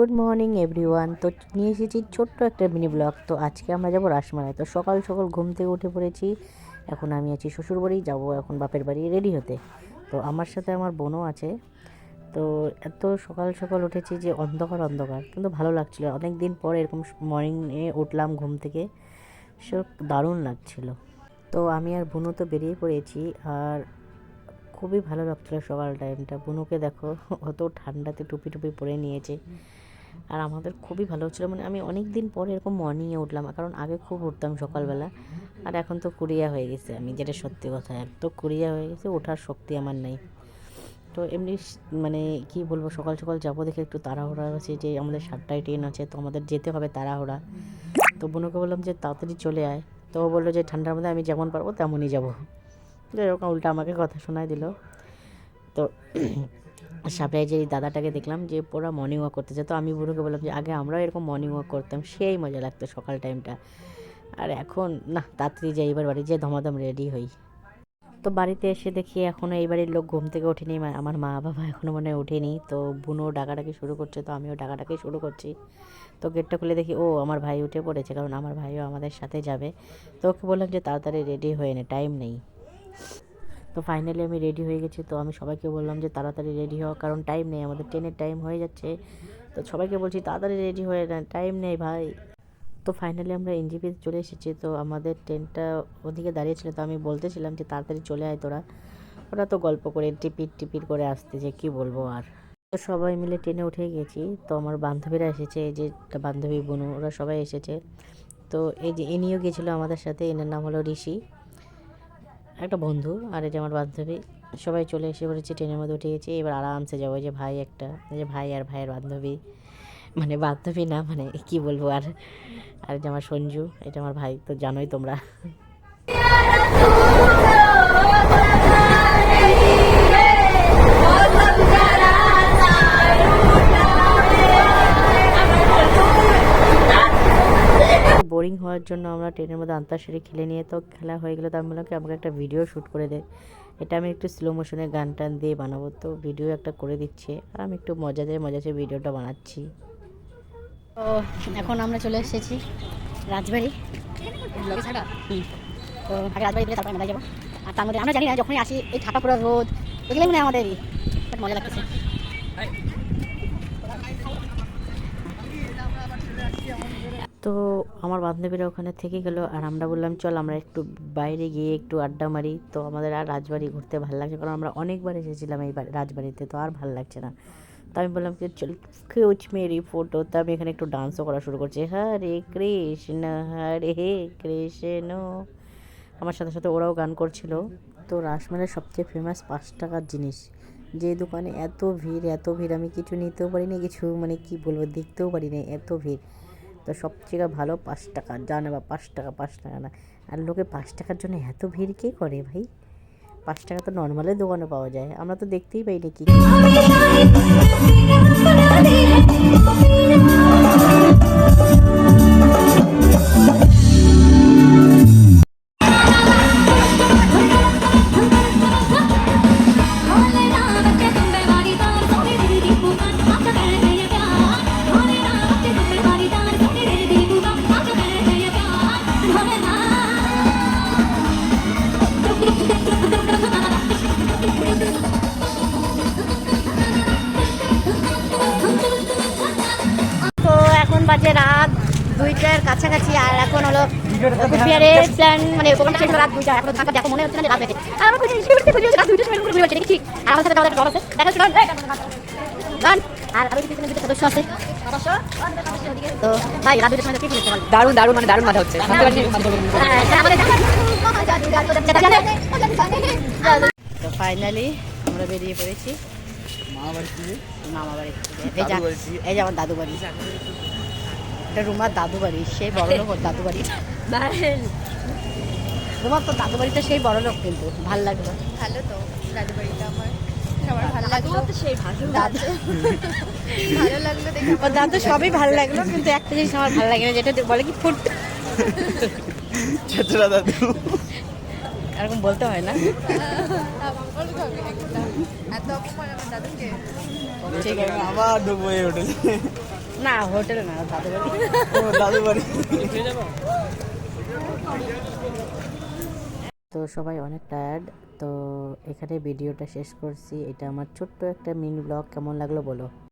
Good morning everyone. তো নিয়ে এসেছি ছোট্ট একটা মিনি ব্লগ। তো আজকে আমরা যাবো রাসমেলায়। তো সকাল সকাল ঘুম থেকে উঠে পড়েছি। এখন আমি আছি শ্বশুরবাড়ি, যাব এখন বাপের বাড়ি রেডি হতে। তো আমার সাথে আমার বোনও আছে। তো এত সকাল সকাল উঠেছি যে অন্ধকার অন্ধকার, কিন্তু ভালো লাগছিলো। অনেক দিন পর এরকম মর্নিংয়ে উঠলাম ঘুম থেকে, সে দারুণ লাগছিল। তো আমি আর বোনও তো বেরিয়ে পড়েছি, আর খুবই ভালো লাগছিলো সকাল টাইমটা। বুনুকে দেখো, অত ঠান্ডাতে টুপি টুপি পরে নিয়েছে, আর আমাদের খুবই ভালো হচ্ছিলো। মানে আমি অনেক দিন পরে এরকম মর্নিংয়ে উঠলাম, কারণ আগে খুব উঠতাম সকালবেলা, আর এখন তো কুড়িয়া হয়ে গেছে। আমি যেটা সত্যি কথা, এত কুড়িয়া হয়ে গেছে, ওঠার শক্তি আমার নেই। তো এমনি মানে কি বলবো, সকাল সকাল যাবো দেখে একটু তাড়াহুড়া আছে, যে আমাদের 7টায় ট্রেন আছে, তো আমাদের যেতে হবে তাড়াহুড়া। তো বোনকে বললাম যে তাড়াতাড়ি চলে আয়। তো ও বললো যে ঠান্ডার মধ্যে আমি যেমন পারবো তেমনই যাবো। যাই হোক, উল্টা আমাকে কথা শোনায় দিল। তো সাপ্লাই যে দাদাটাকে দেখলাম যে পুরো মর্নিং ওয়াক করতেছে। তো আমি বুড়োকে বললাম যে আগে আমরাও এরকম মর্নিং ওয়াক করতাম, সেই মজা লাগতো সকাল টাইমটা। আর এখন না, তাড়াতাড়ি যাই, এবার বাড়ি যেয়ে ধমাধম রেডি হই। তো বাড়িতে এসে দেখি এখনও এই বাড়ির লোক ঘুম থেকে ওঠেনি, আমার মা বাবা এখনও মনে হয় ওঠেনি। তো বুনো ডাকাডাকি শুরু করছে, তো আমিও ডাকাডাকি শুরু করছি। তো গেটটা খুলে দেখি ও আমার ভাই উঠে পড়েছে, কারণ আমার ভাইও আমাদের সাথে যাবে। তো ওকে বললাম যে তাড়াতাড়ি রেডি হয়ে নে, টাইম নেই। তো ফাইনালি আমি রেডি হয়ে গেছি। তো আমি সবাইকে বললাম যে তাড়াতাড়ি রেডি হওয়া, কারণ টাইম নেই, আমাদের ট্রেনের টাইম হয়ে যাচ্ছে। তো সবাইকে বলছি তাড়াতাড়ি রেডি হয়ে নেন, টাইম নেই ভাই। তো ফাইনালি আমরা এনজেপিতে চলে এসেছি। তো আমাদের ট্রেনটা ওদিকে দাঁড়িয়েছিল, তো আমি বলতেছিলাম যে তাড়াতাড়ি চলে আয় তোরা। ওরা তো গল্প করে টিপির টিপির করে আসতেছে, কি বলবো আর। তো সবাই মিলে ট্রেনে উঠে গেছি। তো আমার বান্ধবীরা এসেছে, এই যে একটা বান্ধবী বোনু, ওরা সবাই এসেছে। তো এই যে ইনিও গেছিলো আমাদের সাথে, এনার নাম হলো ঋষি, একটা বন্ধু। আর এই যে আমার বান্ধবী, সবাই চলে এসে পড়েছি, ট্রেনের মধ্যে উঠে গেছি। এবার আরামসে যাবো। যে ভাই একটা, যে ভাই আর ভাইয়ের বান্ধবী, মানে বান্ধবী না, মানে কি বলবো আর। আর যে আমার সঞ্জু, এটা আমার ভাই, তো জানোই তোমরা। বোরিং হওয়ার জন্য আমরা ট্রেনের মধ্যে আন্তাক্ষরী খেলে নিয়ে, তো খেলা হয়ে গেলো। তো আমি বললাম কি আমাকে একটা ভিডিও শ্যুট করে দে। এটা আমি একটু স্লো মোশনে গান টান দিয়ে বানাবো, তো ভিডিও একটা করে দিচ্ছে, আর আমি একটু মজাতে ভিডিওটা বানাচ্ছি। তো এখন আমরা চলে এসেছি রাজবাড়ি। তো আগে রাজবাড়ি দিলে তারপরে মেলায় যাবো। আর তার মধ্যে আমরা জানি না, যখনই আসি এই ঠাটা পুরো রোদ, এগুলোই মনে হয় আমাদের মজা লাগতেছে। তো আমার বান্ধবীরা ওখানে থেকে গেল, আর আমরা বললাম চল আমরা একটু বাইরে গিয়ে একটু আড্ডা মারি। তো আমাদের আর রাজবাড়ি ঘুরতে ভালো লাগছে, কারণ আমরা অনেকবার এসেছিলাম এই রাজবাড়িতে, তো আর ভালো লাগছে না। তো আমি বললাম যে চল খিচ মেরি ফটো। তো আমি এখানে একটু ডান্সও করা শুরু করছি, হরে কৃষ্ণ হরে কৃষ্ণ, আমার সাথে সাথে ওরাও গান করছিল। তো রাসমেলার সবচেয়ে ফেমাস 5 টাকার জিনিস, যে দোকানে এত ভিড়, আমি কিছু নিতেও পারিনি, কিছু মানে কি বলবো, দেখতেও পারিনি, এত ভিড়। তো সবচেয়ে ভালো 5 টাকা, জানে বা 5 টাকা না। আর লোকে 5 টাকার জন্য এত ভিড় কে করে ভাই? 5 টাকা তো নর্মালের দোকানে পাওয়া যায়, আমরা তো দেখতেই পাইনি কি। তো এখন বাজে রাত 2টার কাছাকাছি, আর এখন হলো কুচবিহারের প্ল্যান, মানে প্রোগ্রাম শেষ হলো রাত 2টা। এখন থাকা দেখো মনে হচ্ছে না যে রাত হয়েছে, আর আমরা রাত 2টার সময় ঘুরে বেড়াচ্ছি, দেখি। আর আমাদের সাথে আমাদের ডর আছে, দেখা যাচ্ছে গান। আর আরো পিছনে দুটো সদস্য আছে। তো ভাই রাত 2টার সময় কি করতে পারবো? দারুণ দারুণ, মানে দারুণ মজা হচ্ছে। তো ফাইনালি আমরা বেরিয়ে পড়েছি মামা বাড়ি থেকে। এই যে আমার দাদু বাড়ি, এটা রুমার দাদু বাড়ি, সেই বড় লোক দাদু বাড়ি। রুমার তো দাদু বাড়িটা সেই বড় লোক, কিন্তু ভালো লাগলো। ভালো তো দাদু বাড়িটা আমার সবার ভালো লাগলো, সেই ভালো লাগলো দেখে। ওর দাদু সবই ভালো লাগলো, কিন্তু একটা জিনিস আমার ভালো লাগে না, যেটা বলে কি ফুট ছোটরা দাদু, এরকম বলতে হয় না। এত অপমান আমার দাদুকে। ঠিক আছে, আবার ডুব হয়ে উঠেছে। না হোটেলে না, দাদু বাড়ি। দাদু বাড়ি। তো সবাই অনেক টায়ার্ড, তো এখানে ভিডিওটা শেষ করছি। এটা আমার ছোট্ট একটা মিনি ব্লগ, কেমন লাগলো বলো।